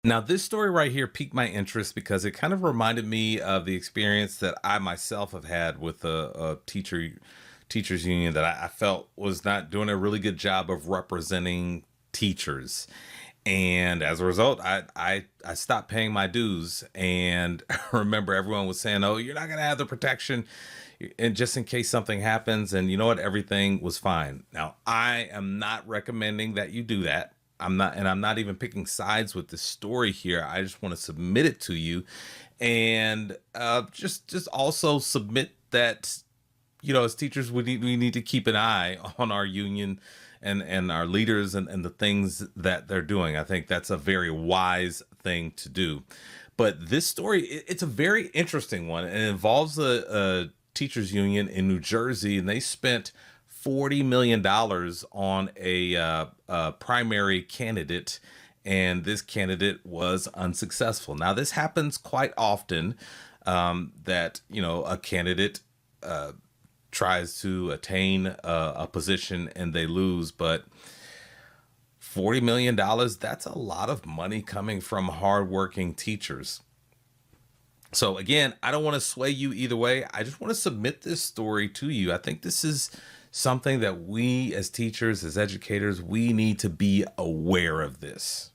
Now, this story right here piqued my interest because it kind of reminded me of the experience that I myself have had with a teachers union that I felt was not doing a really good job of representing teachers. And as a result, I stopped paying my dues. And I remember everyone was saying, "Oh, you're not going to have the protection, and just in case something happens." And you know what? Everything was fine. Now, I am not recommending that you do that. I'm not even picking sides with this story here. I just want to submit it to you, and just also submit that, as teachers, we need to keep an eye on our union and our leaders and the things that they're doing. I think that's a very wise thing to do. But this story, it's a very interesting one. And it involves a teachers union in New Jersey, and they spent $40 million on a primary candidate, and this candidate was unsuccessful. Now, this happens quite often, that a candidate tries to attain a position and they lose, but $40 million, that's a lot of money coming from hardworking teachers. So again, I don't want to sway you either way. I just want to submit this story to you. I think this is something that we as teachers, as educators, we need to be aware of this.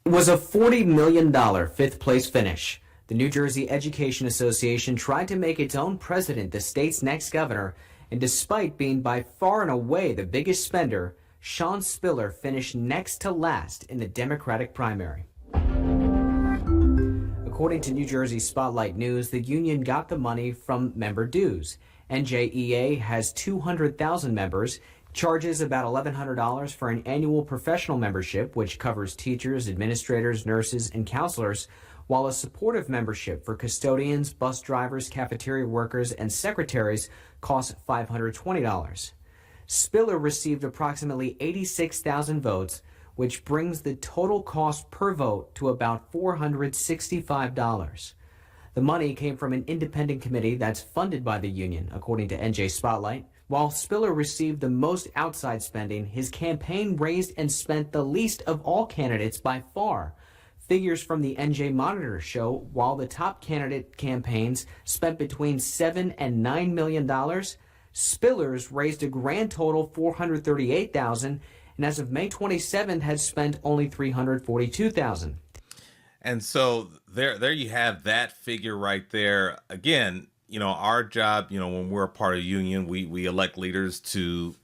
It was a $40 million fifth place finish. The New Jersey Education Association tried to make its own president the state's next governor, and despite being by far and away the biggest spender, Sean Spiller finished next to last in the Democratic primary. According to New Jersey Spotlight News, the union got the money from member dues. NJEA has 200,000 members, charges about $1,100 for an annual professional membership, which covers teachers, administrators, nurses, and counselors, while a supportive membership for custodians, bus drivers, cafeteria workers, and secretaries costs $520. Spiller received approximately 86,000 votes, which brings the total cost per vote to about $465. The money came from an independent committee that's funded by the union, according to NJ Spotlight. While Spiller received the most outside spending, his campaign raised and spent the least of all candidates by far. Figures from the NJ Monitor show while the top candidate campaigns spent between $7 and $9 million, Spiller's raised a grand total $438,000, and as of May 27th had spent only $342,000. And so there you have that figure right there. Again, our job, when we're a part of a union, we elect leaders to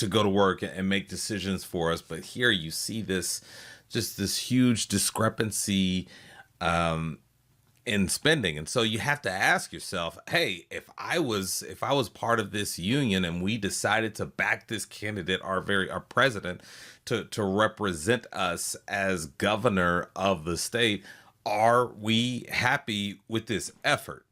go to work and make decisions for us. But here you see this huge discrepancy in spending. And so you have to ask yourself, hey, if I was part of this union and we decided to back this candidate, our president, to represent us as governor of the state, are we happy with this effort?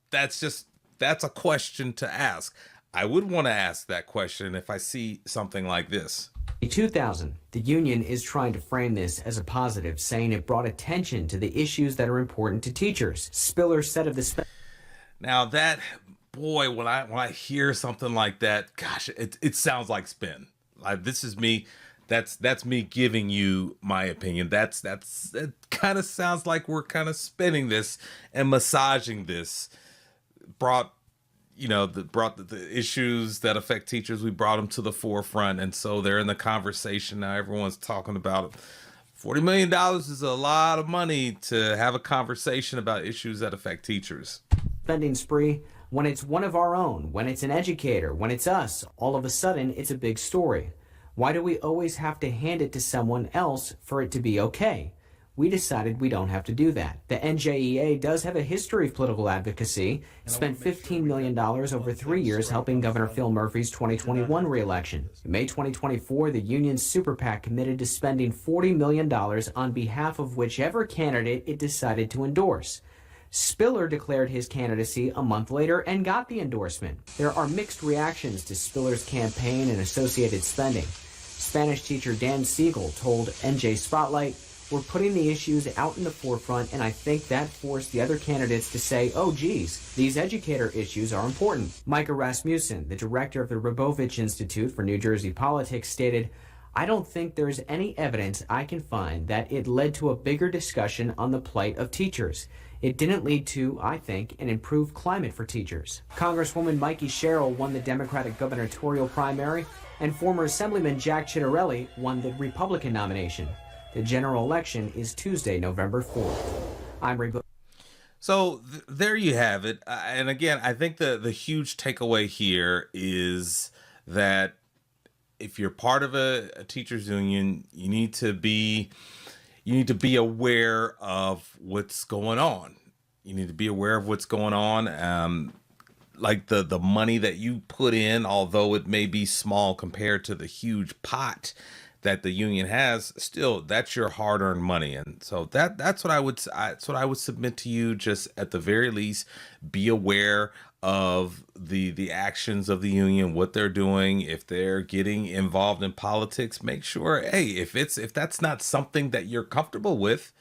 That's a question to ask. I would want to ask that question if I see something like this. 2000. The union is trying to frame this as a positive, saying it brought attention to the issues that are important to teachers. Spiller said of the Now that, boy, when I hear something like that, gosh, it sounds like spin. Like, this is me. That's me giving you my opinion. That kind of sounds like we're kind of spinning this and massaging this. Brought the issues that affect teachers, we brought them to the forefront, and so they're in the conversation now. Everyone's talking about it. $40 million is a lot of money to have a conversation about issues that affect teachers. Spending spree, when it's one of our own, when it's an educator, when it's us, all of a sudden it's a big story. Why do we always have to hand it to someone else for it to be okay? We decided we don't have to do that. The NJEA does have a history of political advocacy. It spent $15 million over 3 years helping Governor Phil Murphy's 2021 reelection. In May 2024, the union's super PAC committed to spending $40 million on behalf of whichever candidate it decided to endorse. Spiller declared his candidacy a month later and got the endorsement. There are mixed reactions to Spiller's campaign and associated spending. Spanish teacher Dan Siegel told NJ Spotlight, "We're putting the issues out in the forefront, and I think that forced the other candidates to say, oh, geez, these educator issues are important." Micah Rasmussen, the director of the Rabovich Institute for New Jersey Politics, stated, I don't think there's any evidence I can find that it led to a bigger discussion on the plight of teachers. It didn't lead to, I think, an improved climate for teachers. Congresswoman Mikey Sherrill won the Democratic gubernatorial primary, and former Assemblyman Jack Ciattarelli won the Republican nomination. The general election is Tuesday, November 4th. I'm Ray. So there you have it. And again, I think the huge takeaway here is that if you're part of a teachers union, you need to be aware of what's going on. You need to be aware of what's going on. Like the money that you put in, although it may be small compared to the huge pot that the union has, still that's your hard-earned money. And so that's what I would submit to you. Just at the very least, be aware of the actions of the union, what they're doing. If they're getting involved in politics, make sure, hey, if that's not something that you're comfortable with,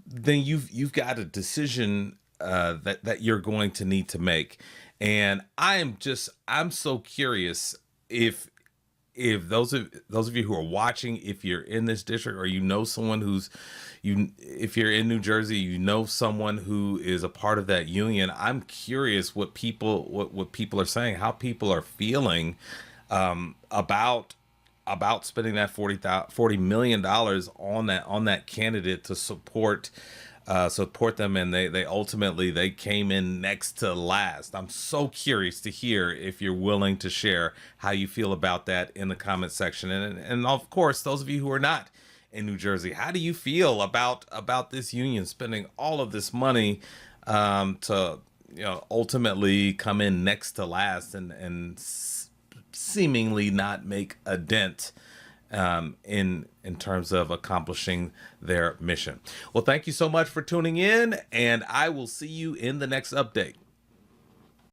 then you've got a decision that you're going to need to make. And I'm so curious if those of you who are watching, if you're in this district or you know someone if you're in New Jersey, you know someone who is a part of that union. I'm curious what people are saying, how people are feeling about spending that $40 million on that candidate to support them, and they ultimately came in next to last. I'm so curious to hear if you're willing to share how you feel about that in the comment section, and of course, those of you who are not in New Jersey, how do you feel about this union spending all of this money to ultimately come in next to last and seemingly not make a dent in terms of accomplishing their mission. Well, thank you so much for tuning in, and I will see you in the next update.